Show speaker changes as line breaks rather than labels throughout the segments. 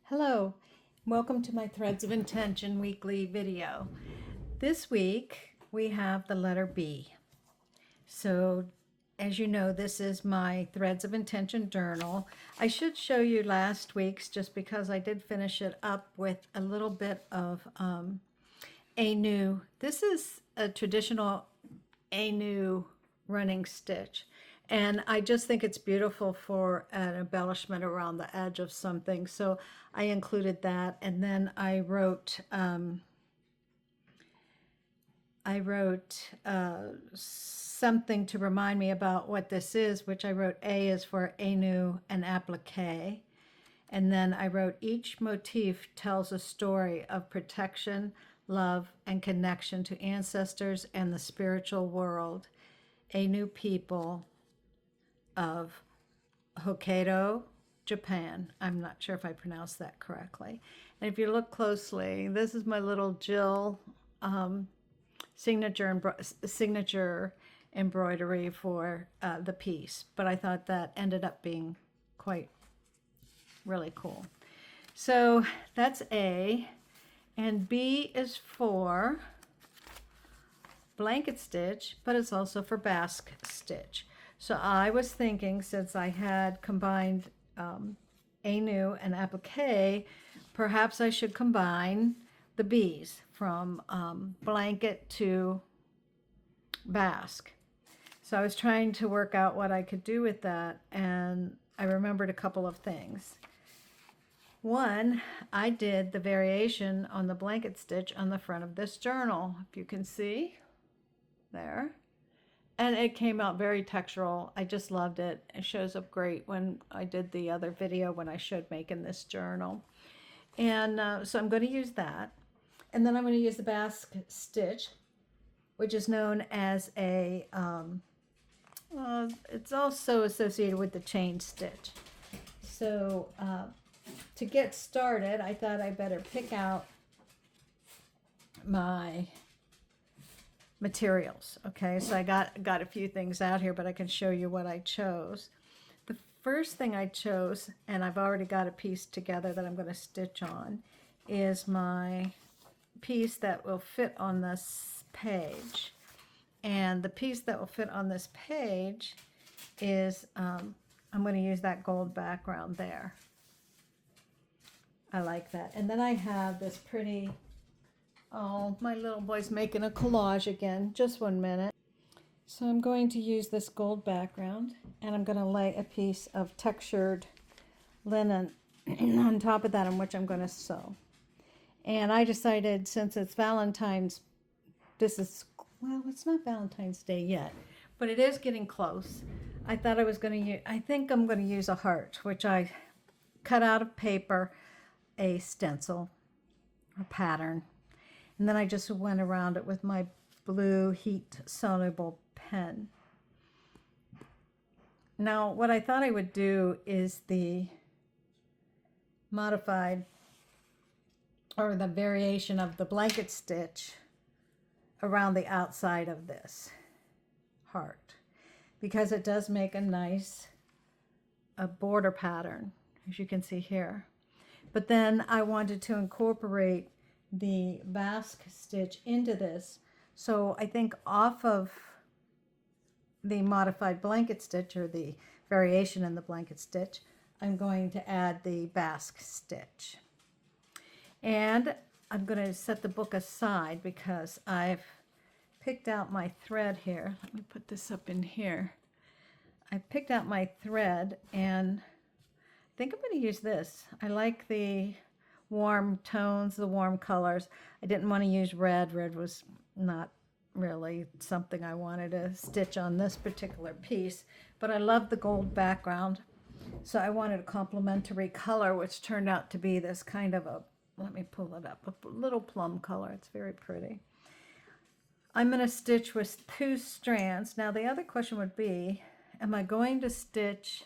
Hello, welcome to my Threads of Intention weekly video. This week we have the letter B. So as you know, this is my Threads of Intention journal. I should show you last week's just because I did finish it up with a little bit of a new. This is a traditional a new running stitch. And I just think it's beautiful for an embellishment around the edge of something. So I included that. And then I wrote something to remind me about what this is, which I wrote A is for enu and applique. And then I wrote each motif tells a story of protection, love, and connection to ancestors and the spiritual world. Ainu people of Hokkaido, Japan. I'm not sure if I pronounced that correctly. And if you look closely, this is my little Jill signature embroidery for the piece. But I thought that ended up being quite really cool. So that's A. And B is for blanket stitch, but it's also for Basque stitch. So I was thinking, since I had combined enu and applique, perhaps I should combine the B's from blanket to Basque. So I was trying to work out what I could do with that, and I remembered a couple of things. One, I did the variation on the blanket stitch on the front of this journal, if you can see there. And it came out very textural. I just loved it. It shows up great when I did the other video when I showed making this journal. And so I'm going to use that. And then I'm going to use the Basque stitch, which is known as a, it's also associated with the chain stitch. So to get started, I thought I better pick out my materials. Okay, so I got a few things out here, but I can show you what I chose. The first thing I chose, and I've already got a piece together that I'm going to stitch on, is my piece that will fit on this page. And the piece that will fit on this page is, I'm going to use that gold background there. I like that. And then I have this pretty, oh, my little boy's making a collage again. Just 1 minute. So I'm going to use this gold background, and I'm going to lay a piece of textured linen on top of that, in which I'm going to sew. And I decided, since it's Valentine's, well, it's not Valentine's Day yet, but it is getting close. I thought I was going to use, I think I'm going to use a heart, which I cut out of paper, a stencil, a pattern. And then I just went around it with my blue heat-soluble pen. Now, what I thought I would do is the modified, or the variation of the blanket stitch around the outside of this heart, because it does make a nice border pattern, as you can see here. But then I wanted to incorporate the Basque stitch into this. So I think off of the modified blanket stitch, or the variation in the blanket stitch, I'm going to add the Basque stitch. And I'm going to set the book aside because I've picked out my thread here. Let me put this up in here. I picked out my thread, and I think I'm going to use this. I like the warm tones, the warm colors. I didn't want to use red. Red was not really something I wanted to stitch on this particular piece, but I love the gold background. So I wanted a complementary color, which turned out to be this kind of a, let me pull it up, a little plum color. It's very pretty. I'm going to stitch with 2 strands. Now the other question would be, am I going to stitch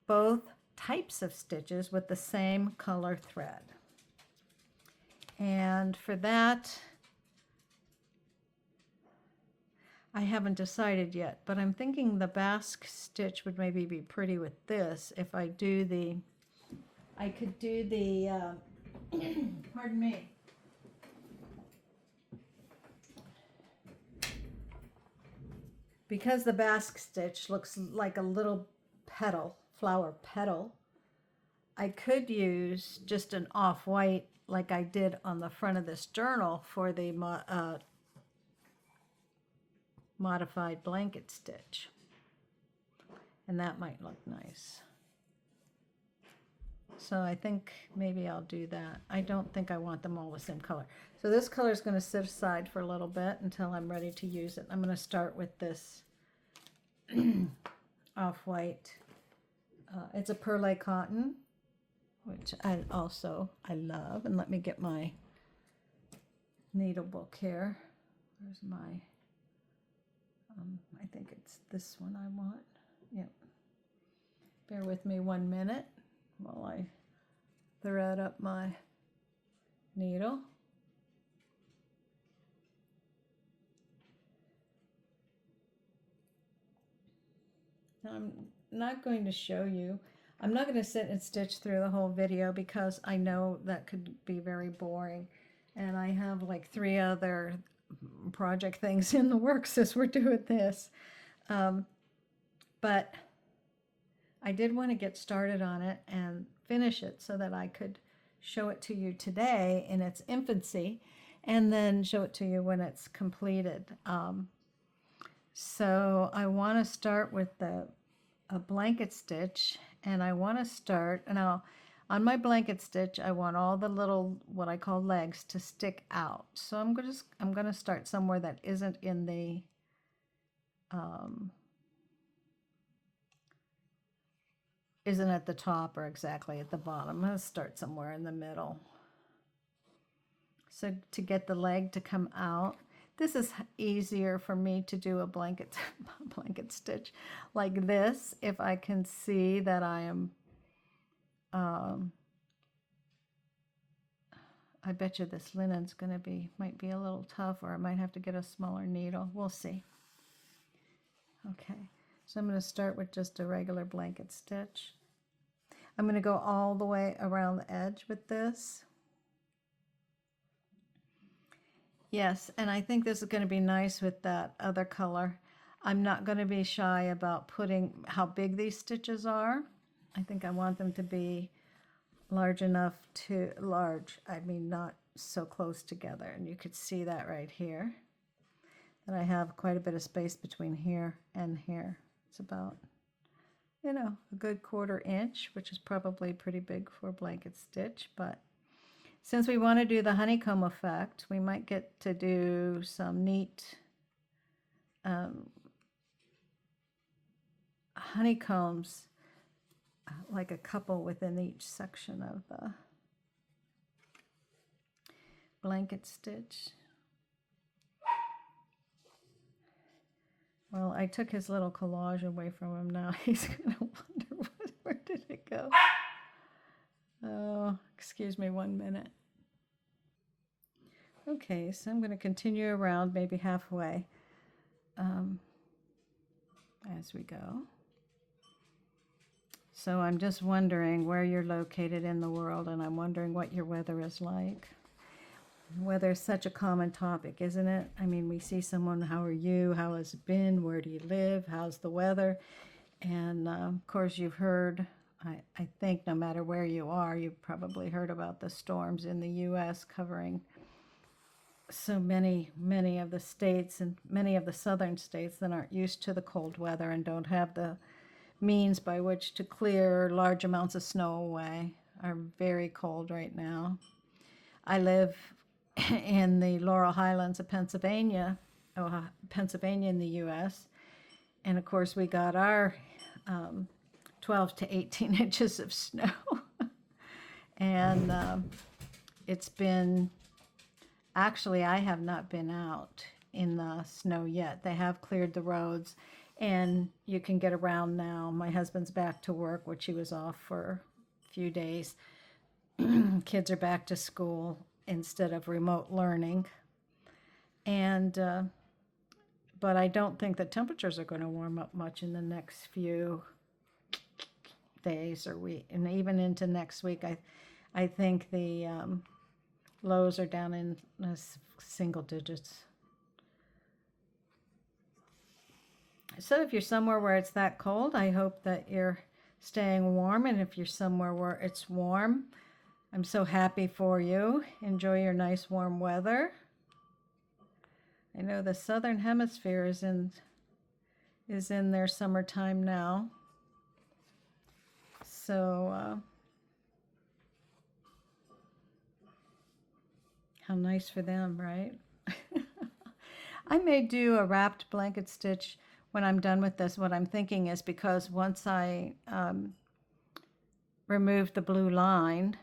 both types of stitches with the same color thread? And for that, I haven't decided yet, but I'm thinking the Basque stitch would maybe be pretty with this if I do the I could do the, pardon me. Because the Basque stitch looks like a little petal, flower petal, I could use just an off-white like I did on the front of this journal for the modified blanket stitch. And that might look nice. So I think maybe I'll do that. I don't think I want them all the same color. So this color is going to sit aside for a little bit until I'm ready to use it. I'm going to start with this off-white. It's a perlé cotton, which I love. And let me get my needle book here. Where's my, I think it's this one I want. Yep. Bear with me 1 minute while I thread up my needle. Now I'm not going to show you. I'm not going to sit and stitch through the whole video because I know that could be very boring. And I have like 3 other project things in the works as we're doing this. But I did want to get started on it and finish it so that I could show it to you today in its infancy and then show it to you when it's completed. So I want to start with a blanket stitch, and I want to start, now on my blanket stitch I want all the little, what I call legs, to stick out. So I'm going to start somewhere that isn't in the isn't at the top or exactly at the bottom. I'm going to start somewhere in the middle. So to get the leg to come out, this is easier for me to do a blanket stitch like this if I can see that I am, I bet you this linen's going to might be a little tough, or I might have to get a smaller needle. We'll see. Okay. So I'm going to start with just a regular blanket stitch. I'm going to go all the way around the edge with this. Yes, and I think this is going to be nice with that other color. I'm not going to be shy about putting how big these stitches are. I think I want them to be large enough I mean not so close together. And you could see that right here, that I have quite a bit of space between here and here. It's about, you know, a good 1/4 inch, which is probably pretty big for a blanket stitch. But since we want to do the honeycomb effect, we might get to do some neat honeycombs, like a couple within each section of the blanket stitch. Well, I took his little collage away from him now. He's going to wonder, where did it go? Oh, excuse me 1 minute. Okay, so I'm going to continue around maybe halfway as we go. So I'm just wondering where you're located in the world, and I'm wondering what your weather is like. Weather is such a common topic, isn't it? I mean, we see someone, how are you? How has it been? Where do you live? How's the weather? And of course, you've heard, I think no matter where you are, you've probably heard about the storms in the U.S. covering so many of the states, and many of the southern states that aren't used to the cold weather and don't have the means by which to clear large amounts of snow away are very cold right now. I live in the Laurel Highlands of Pennsylvania, Pennsylvania in the U.S., and of course we got our 12 to 18 inches of snow. And it's been, actually I have not been out in the snow yet. They have cleared the roads and you can get around now. My husband's back to work, which he was off for a few days. Kids are back to school instead of remote learning. And but I don't think the temperatures are going to warm up much in the next few days or week, and even into next week. I think the lows are down in single digits. So if you're somewhere where it's that cold, I hope that you're staying warm. And if you're somewhere where it's warm, I'm so happy for you. Enjoy your nice warm weather. I know the southern hemisphere is in their summertime now. So how nice for them, right? I may do a wrapped blanket stitch when I'm done with this. What I'm thinking is, because once I remove the blue line,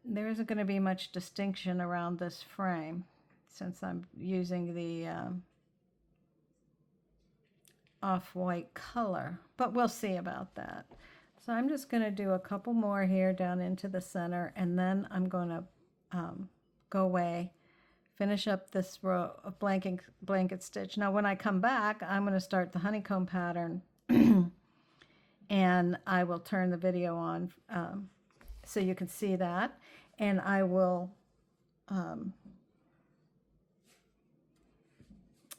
there isn't going to be much distinction around this frame, since I'm using the off-white color, but we'll see about that. So I'm just going to do a couple more here down into the center, and then I'm going to go away, finish up this row of blanket stitch. Now when I come back, I'm going to start the honeycomb pattern and I will turn the video on so you can see that, and I will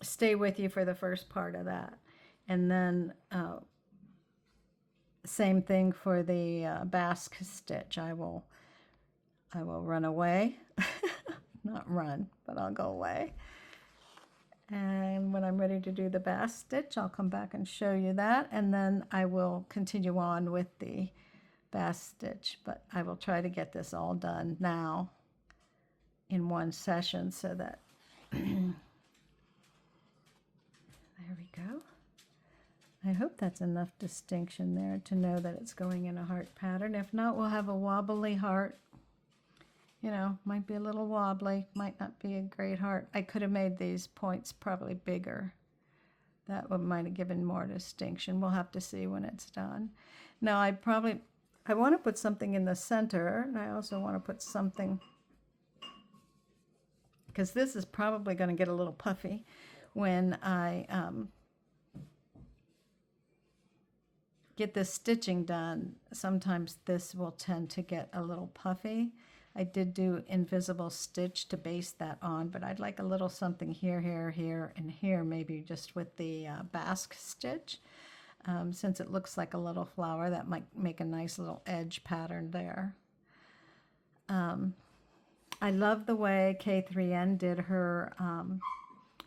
stay with you for the first part of that. And then same thing for the Basque stitch. I will run away. Not run, but I'll go away. And when I'm ready to do the Basque stitch, I'll come back and show you that. And then I will continue on with the Basque stitch. But I will try to get this all done now in one session so that... There we go. I hope that's enough distinction there to know that it's going in a heart pattern. If not, we'll have a wobbly heart. You know, might be a little wobbly, might not be a great heart. I could have made these points probably bigger. That might have given more distinction. We'll have to see when it's done. Now, I want to put something in the center, and I also want to put something, because this is probably going to get a little puffy when I get this stitching done. Sometimes this will tend to get a little puffy. I did do invisible stitch to base that on, but I'd like a little something here, here, here, and here, maybe just with the Basque stitch. Since it looks like a little flower, that might make a nice little edge pattern there. I love the way K3N did her,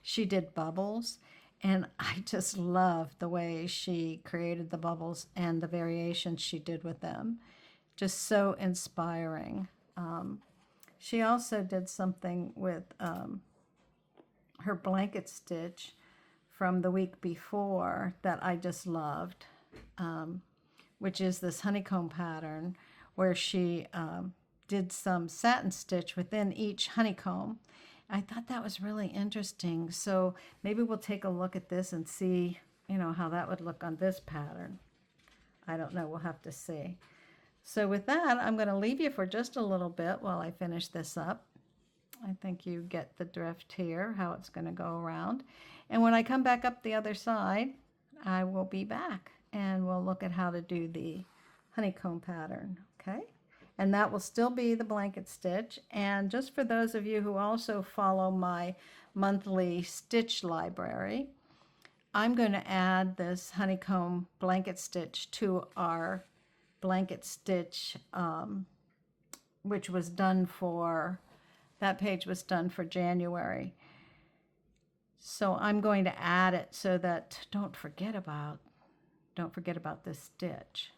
she did bubbles, and I just love the way she created the bubbles and the variations she did with them. Just so inspiring. She also did something with her blanket stitch from the week before that I just loved, which is this honeycomb pattern where she did some satin stitch within each honeycomb. I thought that was really interesting. So maybe we'll take a look at this and see, you know, how that would look on this pattern. I don't know. We'll have to see. So with that, I'm going to leave you for just a little bit while I finish this up. I think you get the drift here, how it's going to go around. And when I come back up the other side, I will be back and we'll look at how to do the honeycomb pattern, okay? And that will still be the blanket stitch. And just for those of you who also follow my monthly stitch library, I'm going to add this honeycomb blanket stitch to our blanket stitch, which was done for, that page was done for January. So I'm going to add it so that don't forget about this stitch.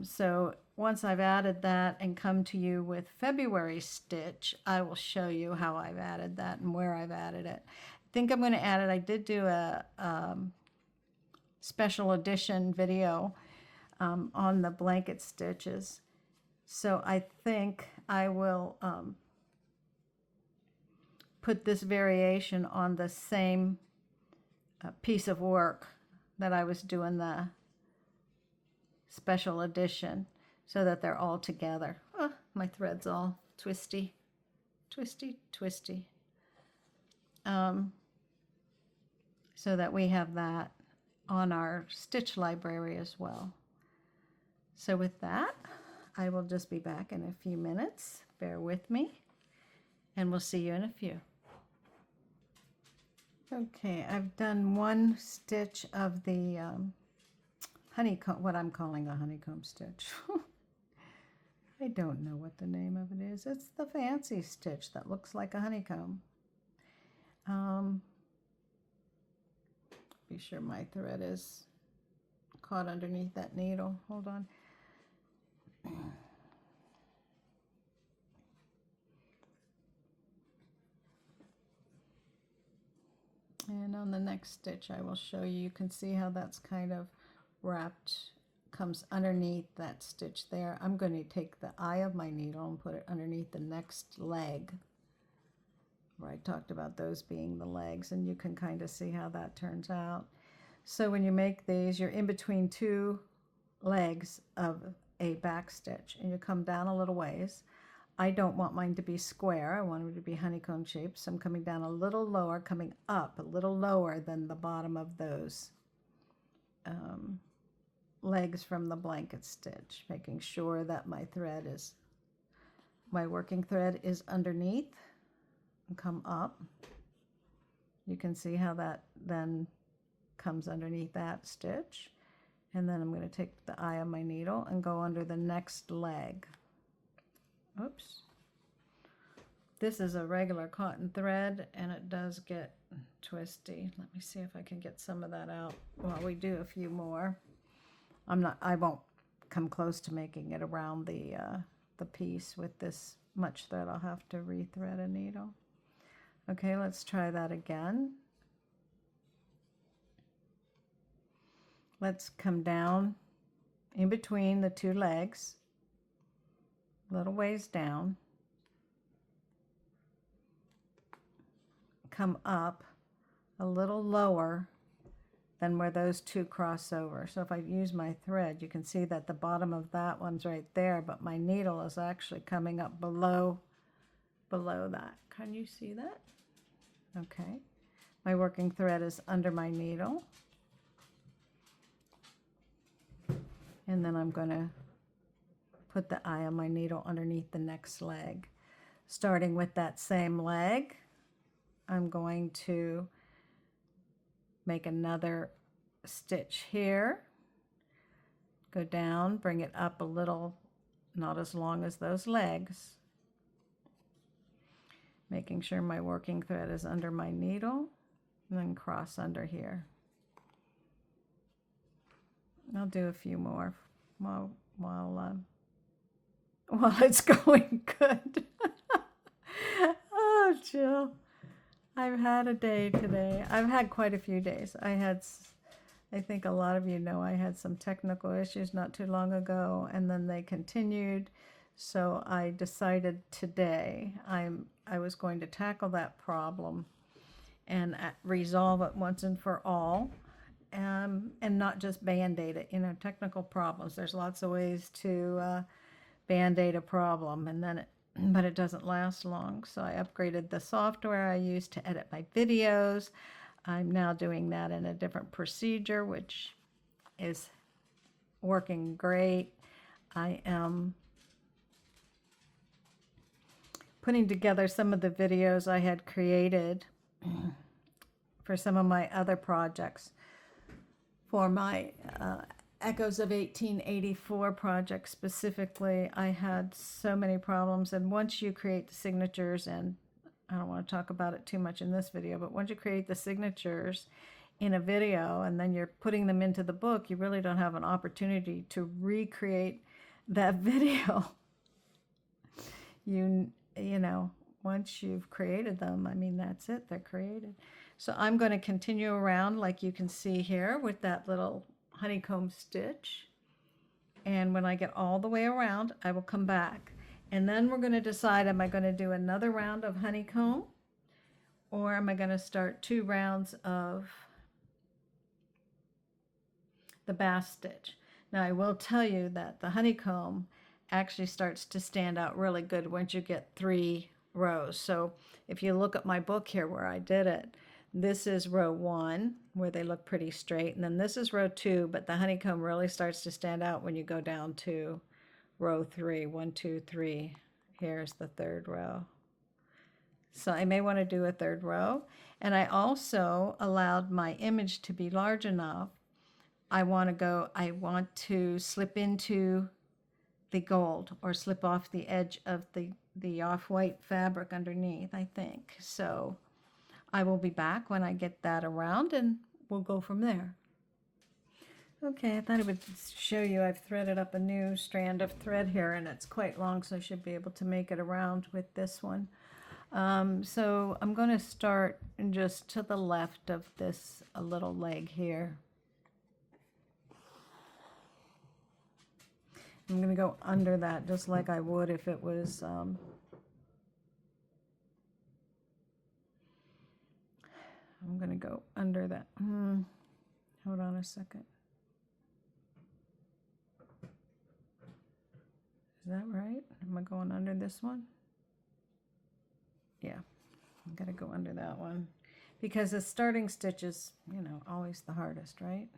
So once I've added that and come to you with February stitch, I will show you how I've added that and where I've added it. I think I'm going to add it. I did do a special edition video on the blanket stitches. So I think I will put this variation on the same piece of work that I was doing the special edition, so that they're all together. Oh, my thread's all twisty, twisty, twisty. So that we have that on our stitch library as well. So with that, I will just be back in a few minutes. Bear with me, and we'll see you in a few. Okay, I've done one stitch of the honeycomb, what I'm calling a honeycomb stitch. I don't know what the name of it is. It's the fancy stitch that looks like a honeycomb. Be sure my thread is caught underneath that needle. Hold on. And on the next stitch I will show you, you can see how that's kind of wrapped, comes underneath that stitch there. I'm going to take the eye of my needle and put it underneath the next leg, where I talked about those being the legs, and you can kind of see how that turns out. So when you make these, you're in between two legs of a back stitch, and you come down a little ways. I don't want mine to be square. I want it to be honeycomb shaped. So I'm coming down a little lower, coming up a little lower than the bottom of those legs from the blanket stitch, making sure that my working thread is underneath and come up. You can see how that then comes underneath that stitch. And then I'm going to take the eye of my needle and go under the next leg. Oops. This is a regular cotton thread and it does get twisty. Let me see if I can get some of that out while we do a few more. I won't come close to making it around the piece with this much thread. I'll have to rethread a needle. Okay, let's try that again. Let's come down in between the two legs, a little ways down, come up a little lower than where those two cross over. So if I use my thread, you can see that the bottom of that one's right there, but my needle is actually coming up below that. Can you see that? Okay. My working thread is under my needle. And then I'm going to put the eye of my needle underneath the next leg. Starting with that same leg, I'm going to make another stitch here, go down, bring it up a little, not as long as those legs, making sure my working thread is under my needle, and then cross under here. I'll do a few more while it's going good. Oh, Jill. I've had a day today. I've had quite a few days. I think a lot of you know I had some technical issues not too long ago, and then they continued. So I decided today I was going to tackle that problem and resolve it once and for all, and not just band-aid it. You know, technical problems, there's lots of ways to band-aid a problem, but it doesn't last long. So I upgraded the software I use to edit my videos. I'm now doing that in a different procedure, which is working great. I am putting together some of the videos I had created for some of my other projects. For my Echoes of 1884 project specifically, I had so many problems, and once you create the signatures, and I don't want to talk about it too much in this video, but once you create the signatures in a video and then you're putting them into the book, you really don't have an opportunity to recreate that video. You know, once you've created them, I mean, that's it, they're created. So I'm going to continue around like you can see here with that little honeycomb stitch, and when I get all the way around I will come back, and then we're going to decide, am I going to do another round of honeycomb, or am I going to start 2 rounds of the Basque stitch. Now I will tell you that the honeycomb actually starts to stand out really good once you get 3 rows. So if you look at my book here where I did it, This is row 1 where they look pretty straight, and then this is row 2, but the honeycomb really starts to stand out when you go down to row 3. 1, 2, 3. Here's the third row. So I may want to do a third row. And I also allowed my image to be large enough. I want to slip into the gold or slip off the edge of the off-white fabric underneath, I think. So I will be back when I get that around and we'll go from there. Okay, I thought I would show you I've threaded up a new strand of thread here, and it's quite long, so I should be able to make it around with this one. So I'm going to start just to the left of this little leg here. I'm going to go under that just like I would if it was I'm going to go under that. Hold on a second. Is that right? Am I going under this one? Yeah, I'm going to go under that one because the starting stitch is, you know, always the hardest, right?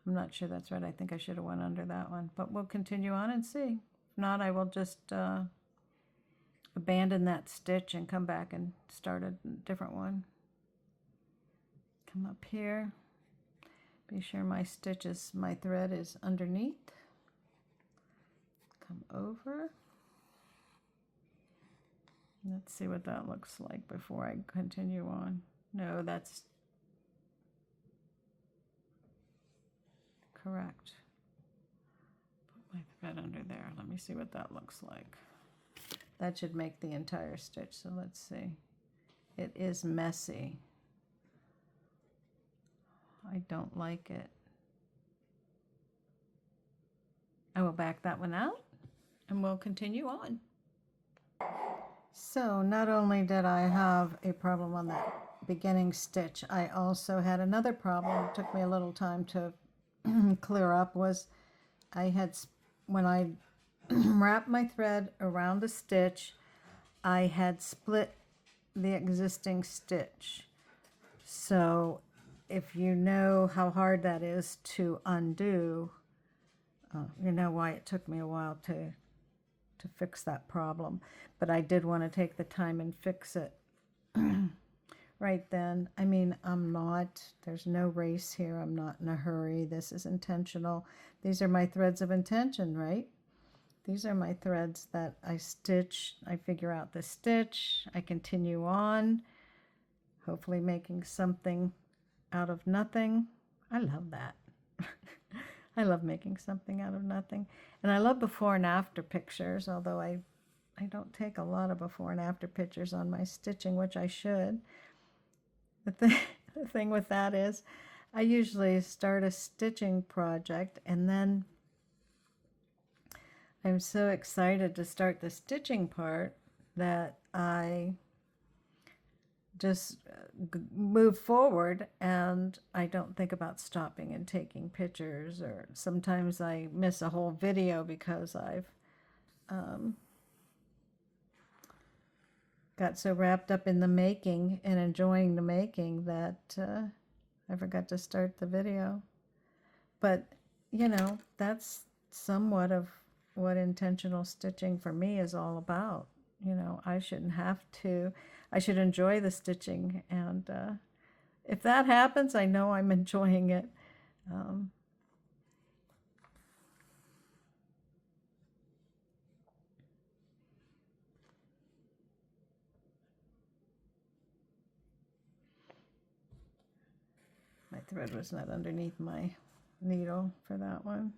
I'm not sure that's right. I think I should have went under that one, but we'll continue on and see. If not, I will just abandon that stitch and come back and start a different one. Come up here. Be sure my thread is underneath. Come over. Let's see what that looks like before I continue on. No, that's correct. Put my thread under there. Let me see what that looks like. That should make the entire stitch. So let's see. It is messy. I don't like it. I will back that one out and we'll continue on. So not only did I have a problem on that beginning stitch, I also had another problem. It took me a little time to clear up. Was when I wrapped my thread around the stitch, I had split the existing stitch. So if you know how hard that is to undo, you know why it took me a while to fix that problem. But I did want to take the time and fix it right then. I mean, there's no race here. I'm not in a hurry. This is intentional. These are my threads of intention, right? These are my threads that I stitch. I figure out the stitch. I continue on, hopefully making something out of nothing. I love that. I love making something out of nothing. And I love before and after pictures, although I don't take a lot of before and after pictures on my stitching, which I should. The thing with that is I usually start a stitching project and then I'm so excited to start the stitching part that I just move forward and I don't think about stopping and taking pictures, or sometimes I miss a whole video because I've got so wrapped up in the making and enjoying the making that I forgot to start the video. But you know, that's somewhat of what intentional stitching for me is all about. You know, I shouldn't have to. I should enjoy the stitching, and if that happens, I know I'm enjoying it. My thread was not underneath my needle for that one.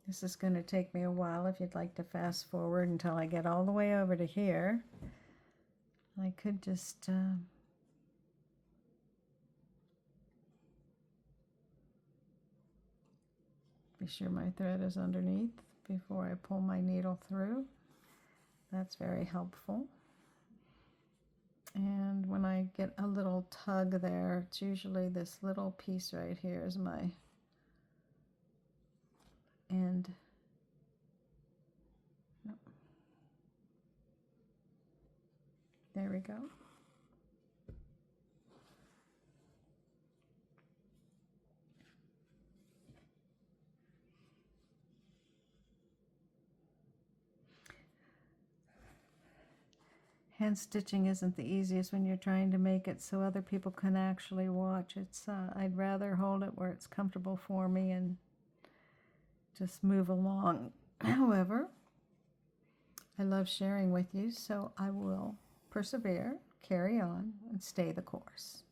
This is going to take me a while. If you'd like to fast forward until I get all the way over to here, I could just be sure my thread is underneath before I pull my needle through. That's very helpful. And when I get a little tug there, it's usually this little piece right here is my end. There we go. Hand stitching isn't the easiest when you're trying to make it so other people can actually watch. I'd rather hold it where it's comfortable for me and just move along. However, I love sharing with you, so I will persevere, carry on, and stay the course.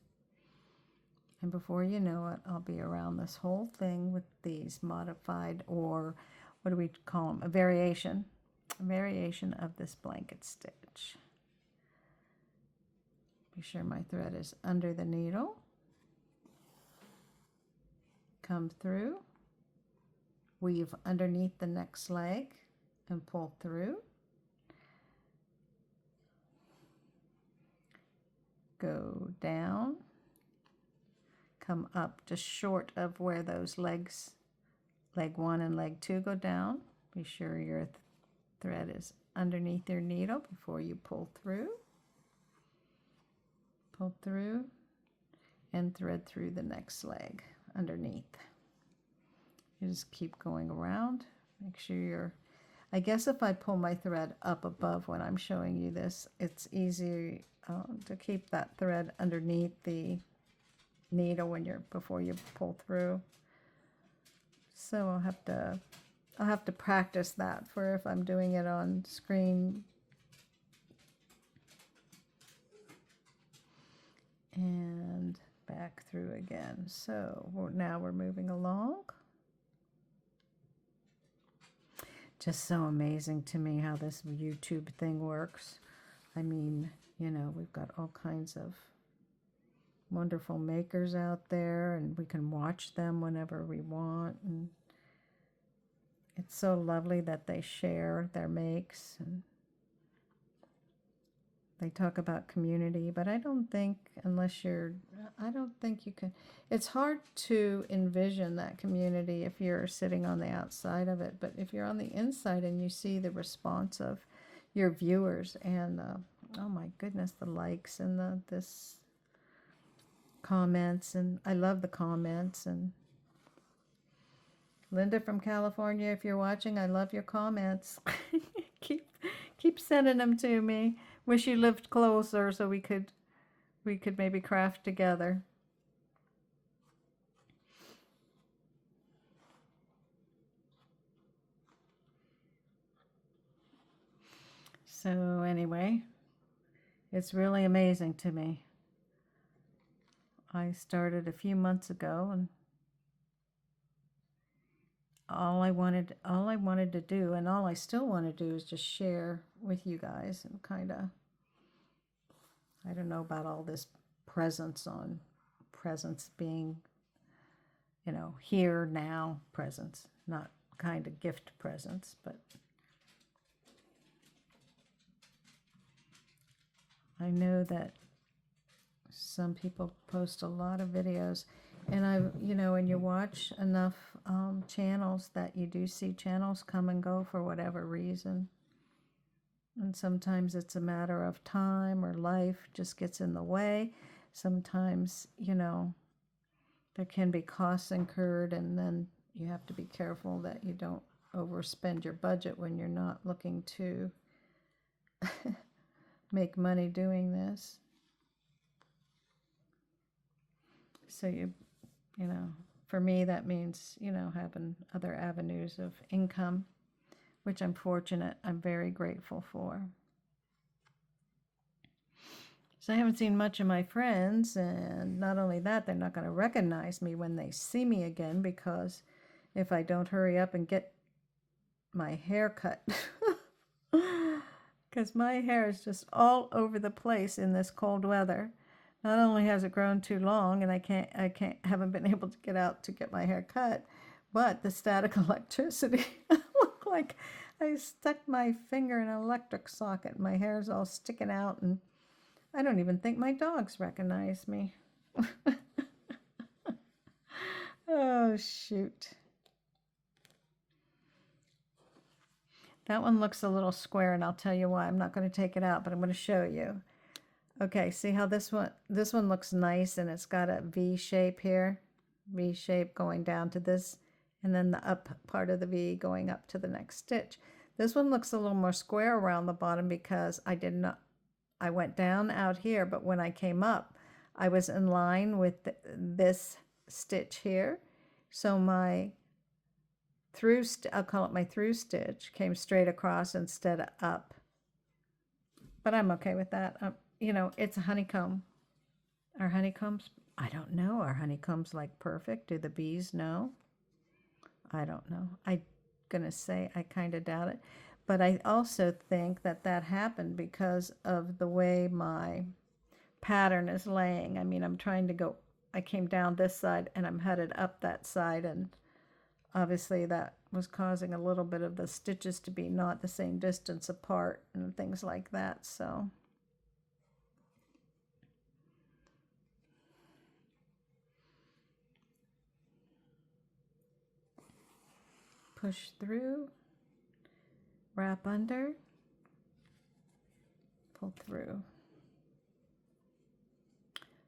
And before you know it, I'll be around this whole thing with these modified, or what do we call them, a variation of this blanket stitch. Be sure my thread is under the needle. Come through, weave underneath the next leg, and pull through. Go down, come up just short of where those legs, leg 1 and leg 2, go down. Be sure your thread is underneath your needle before you pull through. Pull through and thread through the next leg underneath. You just keep going around. Make sure you're, I guess if I pull my thread up above when I'm showing you this, it's easier to keep that thread underneath the needle before you pull through. So I'll have to practice that for if I'm doing it on screen. And back through again. So now we're moving along. Just so amazing to me how this YouTube thing works. I mean, you know, we've got all kinds of wonderful makers out there, and we can watch them whenever we want. And it's so lovely that they share their makes, and they talk about community, but I don't think I don't think you can, it's hard to envision that community if you're sitting on the outside of it, but if you're on the inside and you see the response of your viewers and, oh my goodness, the likes and this comments, and I love the comments. And Linda from California, if you're watching, I love your comments. keep sending them to me. Wish you lived closer so we could maybe craft together. So anyway, it's really amazing to me. I started a few months ago, and all I wanted to do, and all I still want to do, is just share with you guys and kind of, I don't know about all this presence being, you know, here, now, presence, not kind of gift presence, but I know that some people post a lot of videos, and you know, when you watch enough channels, that you do see channels come and go for whatever reason. And sometimes it's a matter of time, or life just gets in the way. Sometimes, you know, there can be costs incurred, and then you have to be careful that you don't overspend your budget when you're not looking to make money doing this. So you know, for me, that means, you know, having other avenues of income, which I'm fortunate, I'm very grateful for. So I haven't seen much of my friends, and not only that, they're not going to recognize me when they see me again, because if I don't hurry up and get my hair cut, because my hair is just all over the place in this cold weather. Not only has it grown too long, and I haven't been able to get out to get my hair cut, but the static electricity, I look like I stuck my finger in an electric socket. My hair's all sticking out, and I don't even think my dogs recognize me. Oh, shoot. That one looks a little square, and I'll tell you why. I'm not going to take it out, but I'm going to show you. Okay, see how this one looks nice, and it's got a V shape here. V shape going down to this, and then the up part of the V going up to the next stitch. This one looks a little more square around the bottom because I went down out here, but when I came up, I was in line with this stitch here. So my I'll call it my through stitch, came straight across instead of up. But I'm okay with that. You know, it's a honeycomb. Are honeycombs? I don't know. Are honeycombs like perfect? Do the bees know? I don't know. I'm going to say I kind of doubt it. But I also think that that happened because of the way my pattern is laying. I mean, I'm trying to go, I came down this side and I'm headed up that side, and obviously that was causing a little bit of the stitches to be not the same distance apart and things like that. So push through, wrap under, pull through.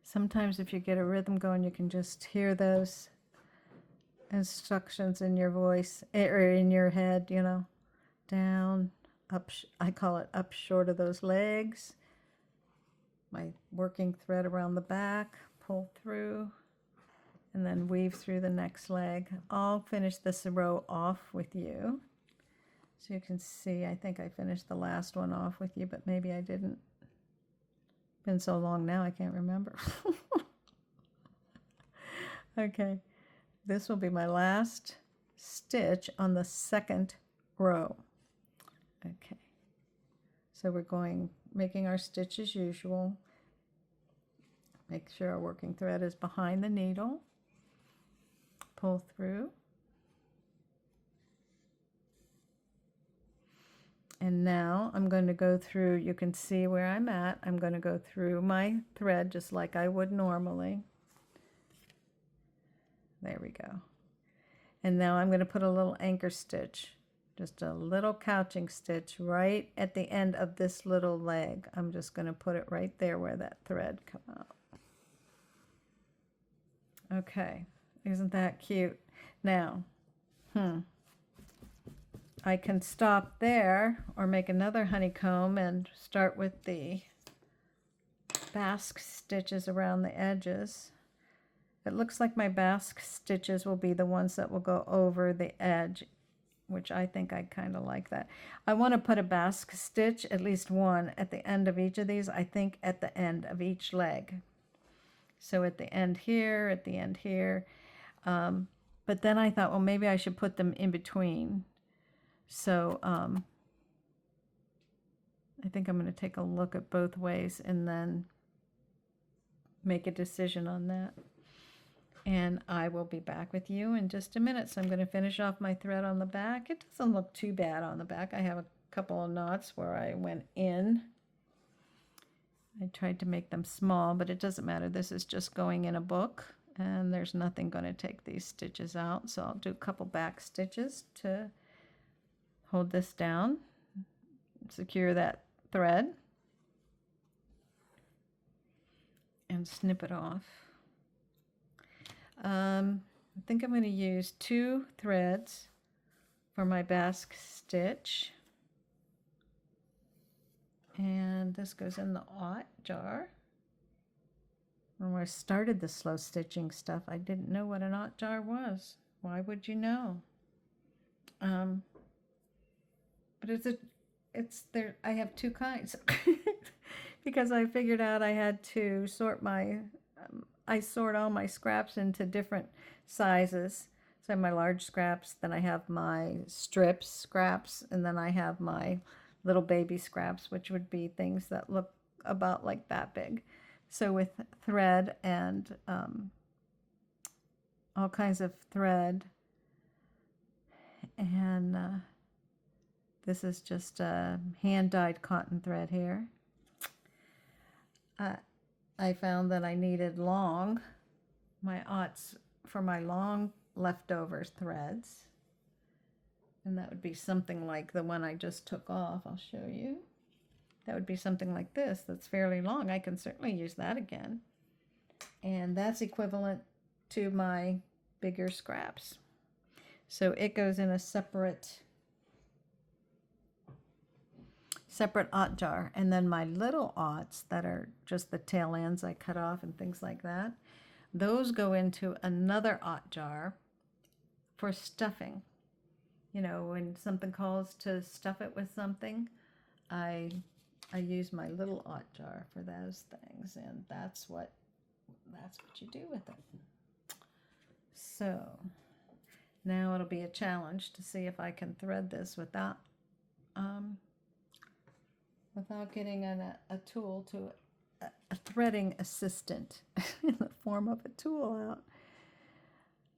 Sometimes if you get a rhythm going, you can just hear those instructions in your voice or in your head, you know, down, up, I call it up short of those legs, my working thread around the back, pull through, and then weave through the next leg. I'll finish this row off with you. So you can see, I think I finished the last one off with you, but maybe I didn't. Been so long now, I can't remember. Okay, this will be my last stitch on the second row. Okay, so we're going, making our stitch as usual. Make sure our working thread is behind the needle. Pull through. And now I'm going to go through, you can see where I'm at. I'm going to go through my thread just like I would normally. There we go. And now I'm going to put a little anchor stitch, just a little couching stitch right at the end of this little leg. I'm just going to put it right there where that thread come out. Okay, isn't that cute? Now, I can stop there or make another honeycomb and start with the Basque stitches around the edges. It looks like my Basque stitches will be the ones that will go over the edge, which I think I kind of like that. I want to put a Basque stitch, at least one, at the end of each of these, I think at the end of each leg. So at the end here, at the end here. But then I thought, well, maybe I should put them in between. So I think I'm going to take a look at both ways and then make a decision on that. And I will be back with you in just a minute. So I'm going to finish off my thread on the back. It doesn't look too bad on the back. I have a couple of knots where I went in. I tried to make them small, but it doesn't matter. This is just going in a book, and there's nothing going to take these stitches out. So I'll do a couple back stitches to hold this down, secure that thread, and snip it off. I think I'm going to use 2 threads for my Basque stitch. And this goes in the aught jar. When I started the slow stitching stuff, I didn't know what an aught jar was. Why would you know? But it's there. I have 2 kinds because I figured out I had to sort I sort all my scraps into different sizes. So I have my large scraps, then I have my strips scraps, and then I have my little baby scraps, which would be things that look about like that big. So with thread and all kinds of thread, and this is just a hand-dyed cotton thread here. I found that I needed my aughts for my long leftover threads. And that would be something like the one I just took off. I'll show you. That would be something like this that's fairly long. I can certainly use that again. And that's equivalent to my bigger scraps. So it goes in a separate aught jar. And then my little aughts that are just the tail ends I cut off and things like that, those go into another aught jar for stuffing. You know, when something calls to stuff it with something, I use my little aught jar for those things, and that's what you do with it. So now it'll be a challenge to see if I can thread this without getting a tool to a threading assistant in the form of a tool out.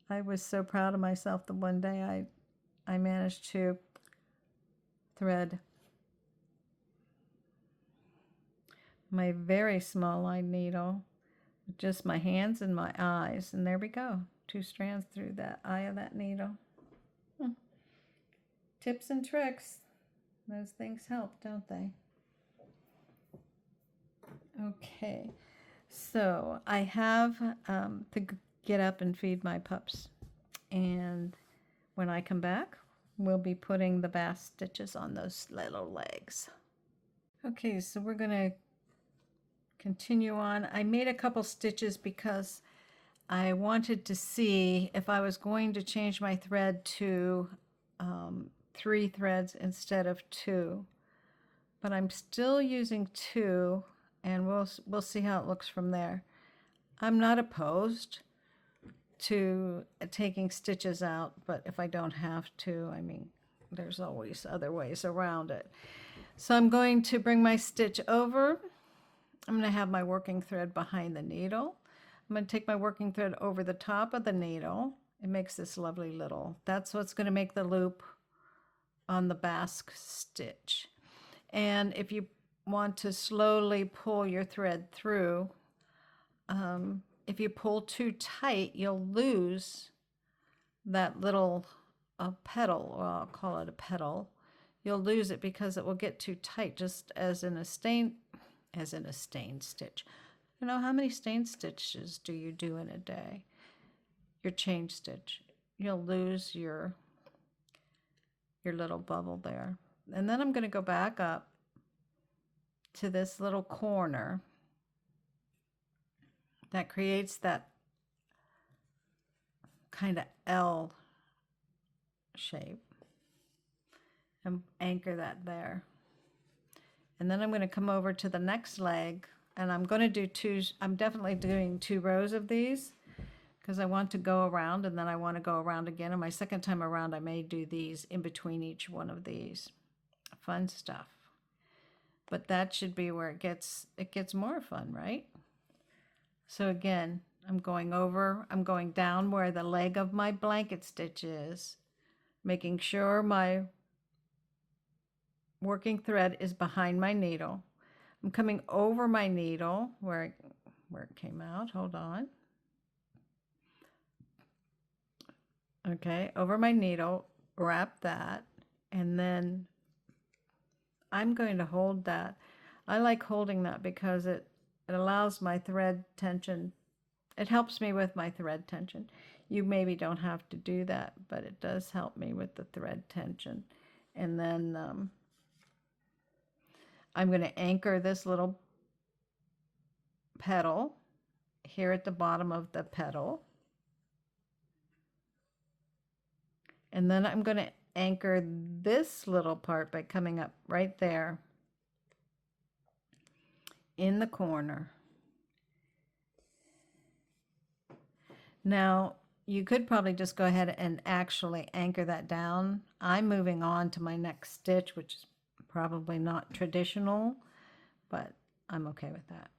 I was so proud of myself that one day I managed to thread my very small line needle with just my hands and my eyes, and there we go, 2 strands through that eye of that needle. Tips and tricks, those things help, don't they? Okay, so I have to get up and feed my pups, and when I come back, we'll be putting the Basque stitches on those little legs. Okay, so we're going to continue on. I made a couple stitches because I wanted to see if I was going to change my thread to 3 threads instead of 2. But I'm still using 2, and we'll see how it looks from there. I'm not opposed to taking stitches out, but if I don't have to, I mean, there's always other ways around it. So I'm going to bring my stitch over. I'm going to have my working thread behind the needle. I'm going to take my working thread over the top of the needle. It makes this lovely little, that's what's going to make the loop on the Basque stitch. And if you want to slowly pull your thread through, if you pull too tight, you'll lose that little petal, or I'll call it a petal. You'll lose it because it will get too tight, just as in a stain stitch. You know, how many stain stitches do you do in a day? Your chain stitch. You'll lose your little bubble there. And then I'm going to go back up to this little corner that creates that kind of L shape, and anchor that there. And then I'm going to come over to the next leg, and I'm going to do I'm definitely doing 2 rows of these because I want to go around, and then I want to go around again. And my second time around, I may do these in between each one of these. Fun stuff. But that should be where it gets more fun, right? So again, I'm going down where the leg of my blanket stitch is, making sure my working thread is behind my needle. I'm coming over my needle where it came out. Hold on. Okay, over my needle, wrap that, and then I'm going to hold that. I like holding that because it allows my thread tension. It helps me with my thread tension. You maybe don't have to do that, but it does help me with the thread tension. And then I'm going to anchor this little petal here at the bottom of the petal. And then I'm going to anchor this little part by coming up right there in the corner. Now, you could probably just go ahead and actually anchor that down. I'm moving on to my next stitch, which is probably not traditional, but I'm okay with that.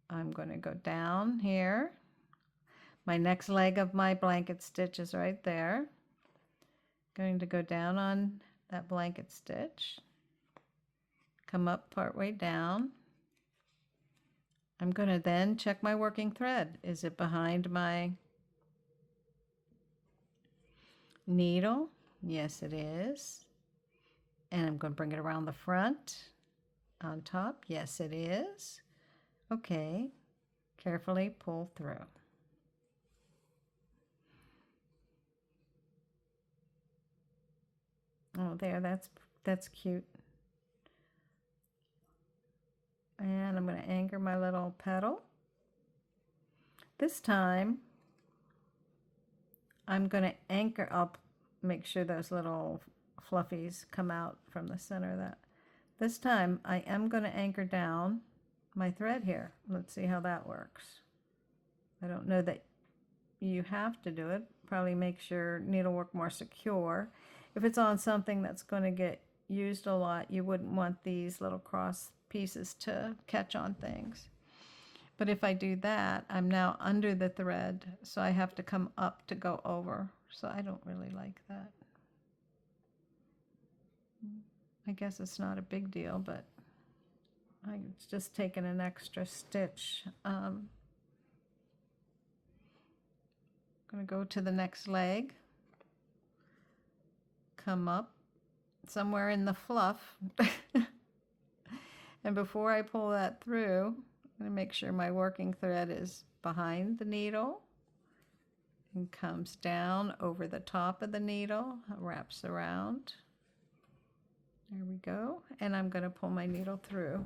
I'm going to go down here. My next leg of my blanket stitch is right there. Going to go down on that blanket stitch. come up partway down. I'm going to then check my working thread. Is it behind my needle? Yes, it is. And I'm going to bring it around the front, on top. Yes, it is. Okay, carefully pull through. Oh, there, that's cute. And I'm going to anchor my little petal. This time, I'm going to anchor up, make sure those little fluffies come out from the center of that. This time, I am going to anchor down my thread here. Let's see how that works. I don't know that you have to do it. Probably makes your needlework more secure. If it's on something that's going to get used a lot, you wouldn't want these little cross pieces to catch on things. But if I do that, I'm now under the thread, so I have to come up to go over. So I don't really like that. I guess it's not a big deal, but it's just taking an extra stitch. I'm going to go to the next leg, come up somewhere in the fluff, and before I pull that through, I'm going to make sure my working thread is behind the needle and comes down over the top of the needle, wraps around. There we go. And I'm going to pull my needle through.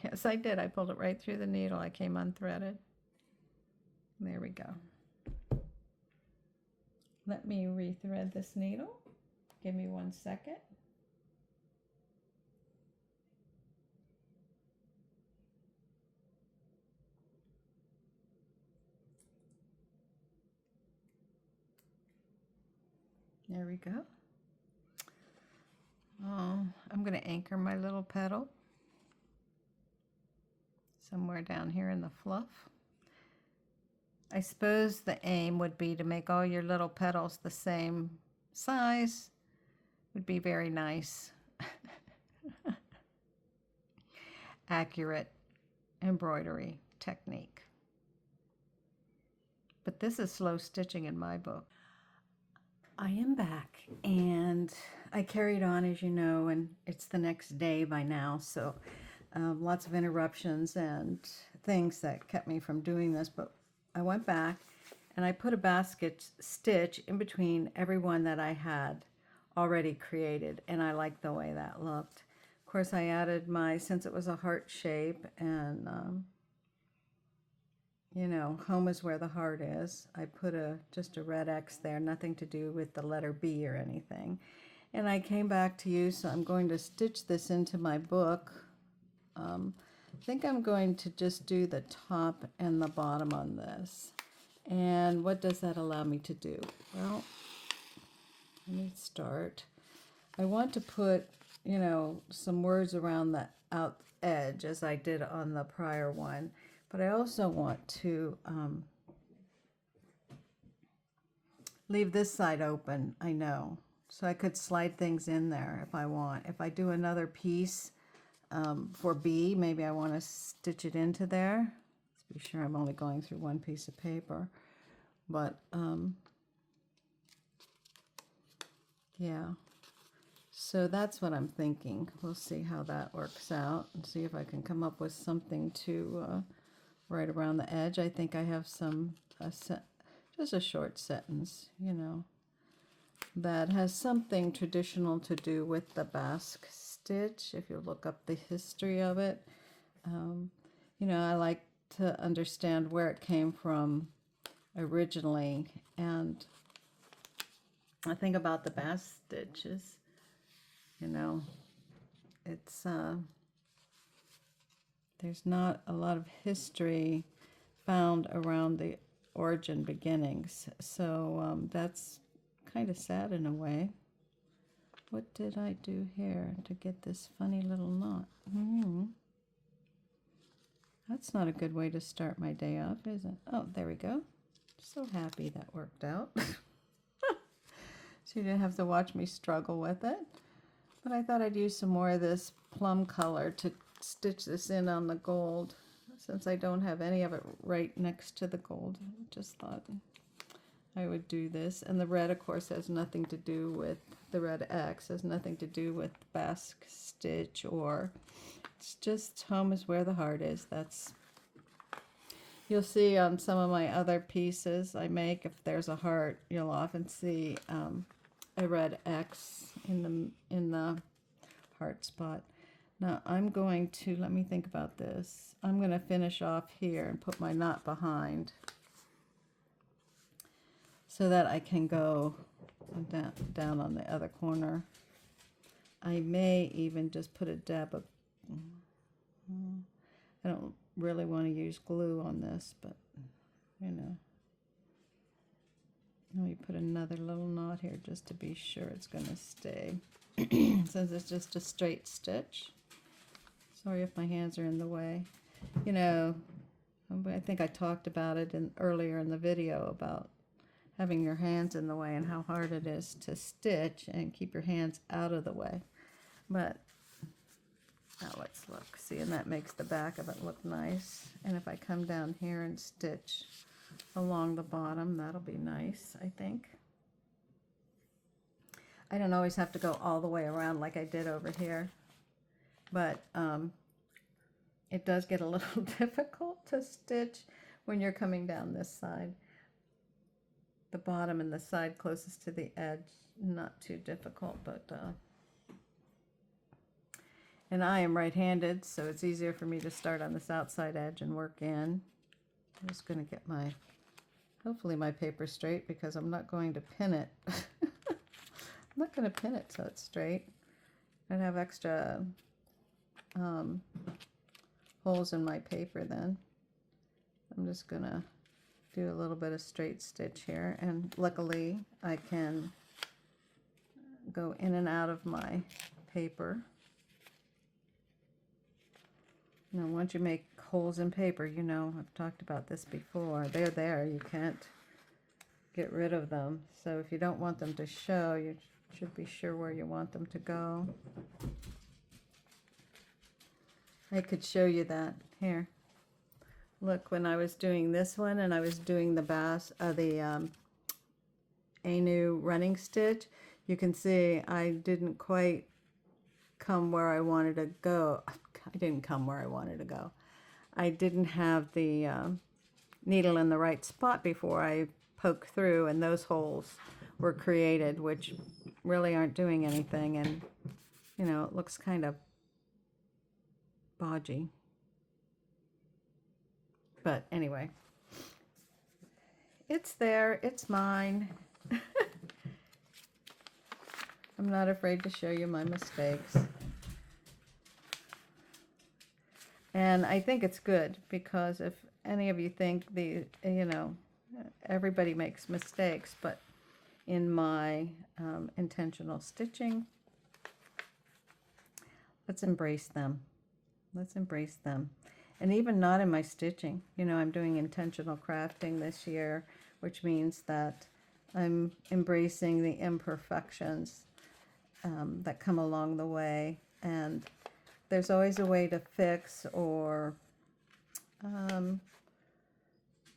Yes, I did. I pulled it right through the needle. I came unthreaded. There we go. Let me rethread this needle. Give me 1 second. There we go. Oh, I'm going to anchor my little petal somewhere down here in the fluff. I suppose the aim would be to make all your little petals the same size. Would be very nice. Accurate embroidery technique. But this is slow stitching in my book. I am back, and I carried on, as you know, and it's the next day by now, so lots of interruptions and things that kept me from doing this, but I went back and I put a basket stitch in between every one that I had already created, and I liked the way that looked. Of course, I added since it was a heart shape, and you know, home is where the heart is. I put just a red X there, nothing to do with the letter B or anything. And I came back to you, so I'm going to stitch this into my book. I think I'm going to just do the top and the bottom on this. And what does that allow me to do? Well, let me start. I want to put, you know, some words around the out edge as I did on the prior one. But I also want to leave this side open, I know. So I could slide things in there if I want. If I do another piece for B, maybe I want to stitch it into there. Let's be sure I'm only going through one piece of paper. But, yeah. So that's what I'm thinking. We'll see how that works out and see if I can come up with something to... right around the edge. I think I have just a short sentence, you know, that has something traditional to do with the Basque stitch. If you look up the history of it, you know, I like to understand where it came from originally. And I think about the Basque stitches, you know, it's... there's not a lot of history found around the origin beginnings, so that's kind of sad in a way. What did I do here to get this funny little knot? That's not a good way to start my day off, is it? Oh, there we go. So happy that worked out. So you didn't have to watch me struggle with it. But I thought I'd use some more of this plum color to stitch this in on the gold. Since I don't have any of it right next to the gold, I just thought I would do this. And the red, of course, has nothing to do with, the red X has nothing to do with Basque stitch, or it's just home is where the heart is. That's, you'll see on some of my other pieces I make, if there's a heart, you'll often see a red X in the heart spot. Now I'm going to, let me think about this. I'm going to finish off here and put my knot behind so that I can go down on the other corner. I may even just put a dab of, I don't really want to use glue on this, but you know. Let me put another little knot here just to be sure it's going to stay. Since it's just a straight stitch. Sorry if my hands are in the way. You know, I think I talked about it earlier in the video about having your hands in the way and how hard it is to stitch and keep your hands out of the way. But now let's look. See, and that makes the back of it look nice. And if I come down here and stitch along the bottom, that'll be nice, I think. I don't always have to go all the way around like I did over here, but it does get a little difficult to stitch when you're coming down this side. The bottom and the side closest to the edge, not too difficult, but and I am right-handed, so it's easier for me to start on this outside edge and work in. I'm just going to get my, hopefully my paper straight, because I'm not going to pin it. I'm not going to pin it so it's straight. I'd have extra holes in my paper then. I'm just going to do a little bit of straight stitch here, and luckily I can go in and out of my paper. Now once you make holes in paper, you know, I've talked about this before, they're there, you can't get rid of them. So if you don't want them to show, you should be sure where you want them to go. I could show you that here. Look, when I was doing this one and I was doing the Anu running stitch, you can see I didn't quite come where I wanted to go. I didn't come where I wanted to go. I didn't have the needle in the right spot before I poked through, and those holes were created, which really aren't doing anything, and you know, it looks kind of bodgy. But anyway, it's there, it's mine. I'm not afraid to show you my mistakes. And I think it's good, because if any of you think you know, everybody makes mistakes, but in my intentional stitching, let's embrace them. Let's embrace them. And even not in my stitching, you know, I'm doing intentional crafting this year, which means that I'm embracing the imperfections that come along the way. And there's always a way to fix or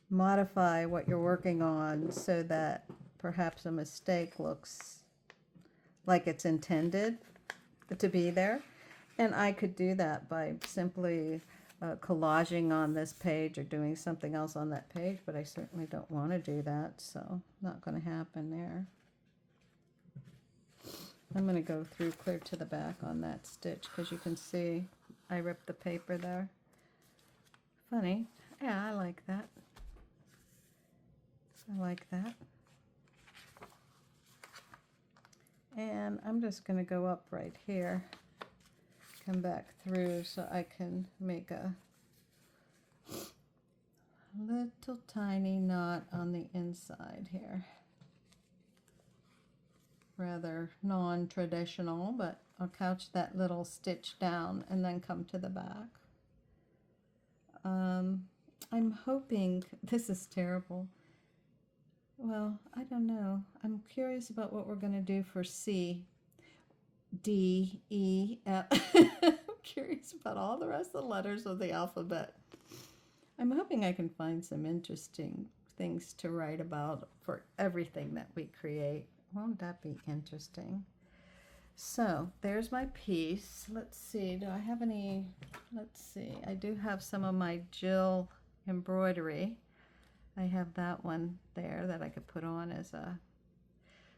modify what you're working on so that perhaps a mistake looks like it's intended to be there. And I could do that by simply collaging on this page or doing something else on that page, but I certainly don't want to do that, so not going to happen there. I'm going to go through clear to the back on that stitch, because you can see I ripped the paper there. Funny. Yeah, I like that. I like that. And I'm just going to go up right here, come back through so I can make a little tiny knot on the inside here. Rather non-traditional, but I'll couch that little stitch down and then come to the back. I'm hoping, this is terrible. Well, I don't know. I'm curious about what we're going to do for C. D, E, F. I'm curious about all the rest of the letters of the alphabet. I'm hoping I can find some interesting things to write about for everything that we create. Won't that be interesting? So there's my piece. Let's see, do I have any, let's see, I do have some of my Jill embroidery. I have that one there that I could put on as a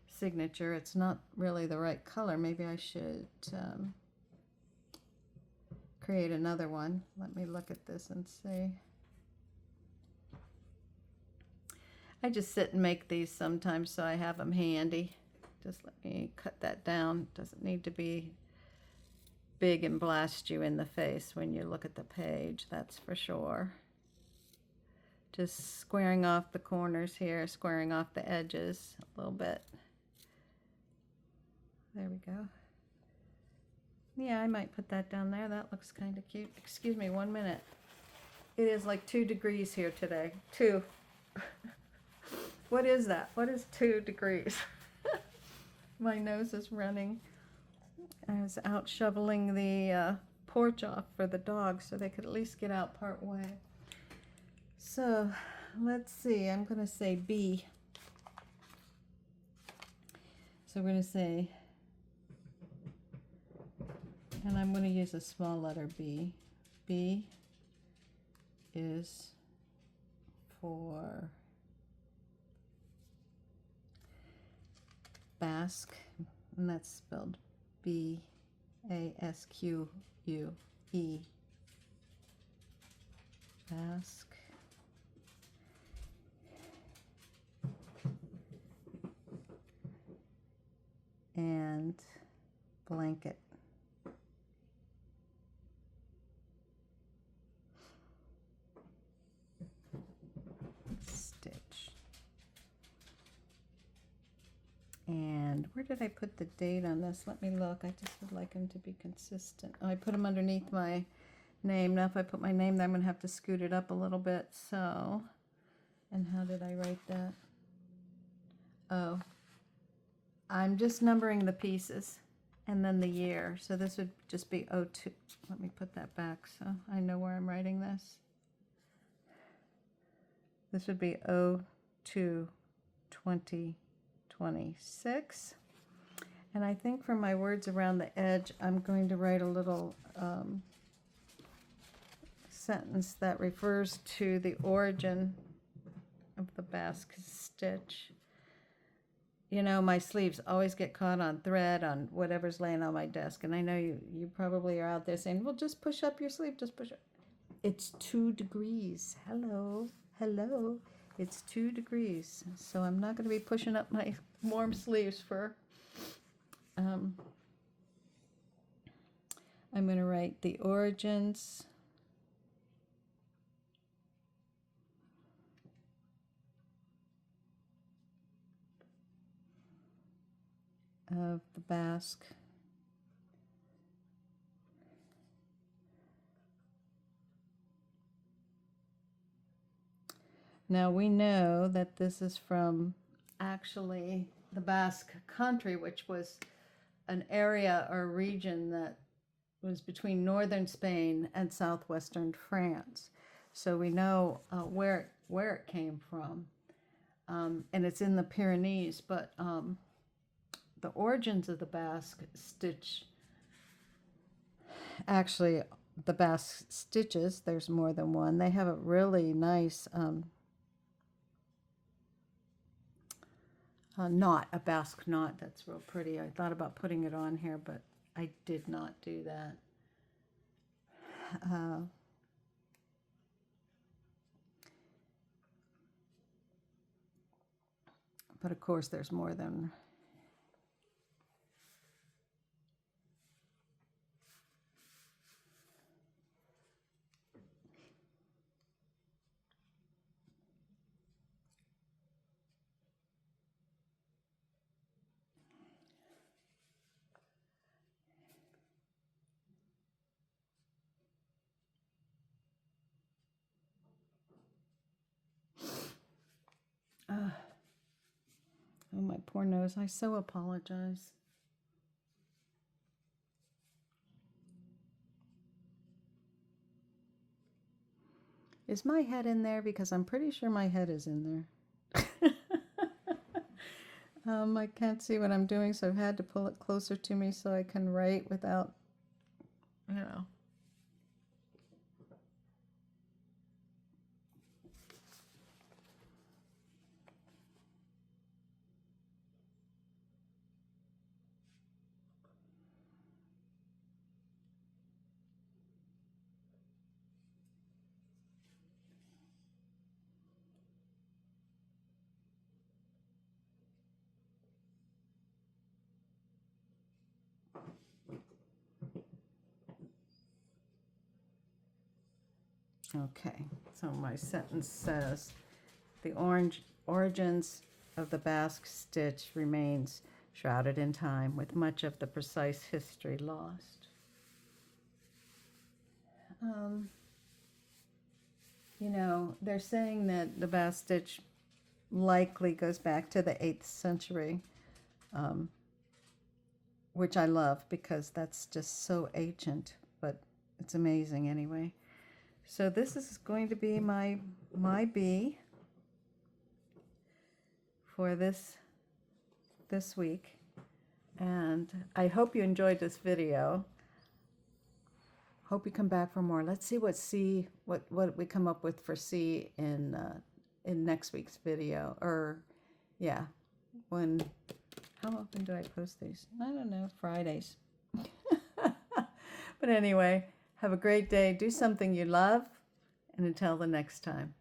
signature. It's not really the right color. Maybe I should create another one. Let me look at this and see. I just sit and make these sometimes so I have them handy. Just let me cut that down. Doesn't need to be big and blast you in the face when you look at the page, that's for sure. Just squaring off the corners here, squaring off the edges a little bit. There we go. Yeah, I might put that down there. That looks kind of cute. Excuse me, 1 minute. It is like 2 degrees here today. 2. What is that? What is 2 degrees? My nose is running. I was out shoveling the porch off for the dogs so they could at least get out part way. So let's see, I'm going to say B. So we're going to say, and I'm going to use a small letter B. B is for Basque, and that's spelled B-A-S-Q-U-E. Basque. And blanket. Stitch. And where did I put the date on this? Let me look. I just would like them to be consistent. Oh, I put them underneath my name. Now if I put my name there, I'm going to have to scoot it up a little bit. So, and how did I write that? Oh, I'm just numbering the pieces and then the year. So this would just be 02. Let me put that back so I know where I'm writing this. This would be 02 2026. And I think for my words around the edge, I'm going to write a little sentence that refers to the origin of the Basque stitch. You know, my sleeves always get caught on thread on whatever's laying on my desk. And I know you probably are out there saying, well, just push up your sleeve, just push up. It's 2 degrees. Hello, hello. It's 2 degrees. So I'm not going to be pushing up my warm sleeves for, I'm going to write the origins of the Basque Now we know that this is from actually the Basque country, which was an area or region that was between northern Spain and southwestern France. So we know where it came from, and it's in the Pyrenees. But the origins of the Basque stitch, actually, the Basque stitches, there's more than one. They have a really nice knot, a Basque knot that's real pretty. I thought about putting it on here, but I did not do that. But of course there's more than oh, my poor nose. I so apologize. Is my head in there? Because I'm pretty sure my head is in there. I can't see what I'm doing, so I've had to pull it closer to me so I can write without, you know. Okay, so my sentence says, the origins of the Basque stitch remains shrouded in time, with much of the precise history lost. You know, they're saying that the Basque stitch likely goes back to the 8th century, which I love because that's just so ancient, but it's amazing anyway. So this is going to be my bee for this week, and I hope you enjoyed this video. Hope you come back for more. Let's see what we come up with for C in next week's video, or yeah, how often do I post these? I don't know, Fridays. But anyway, have a great day. Do something you love, and until the next time.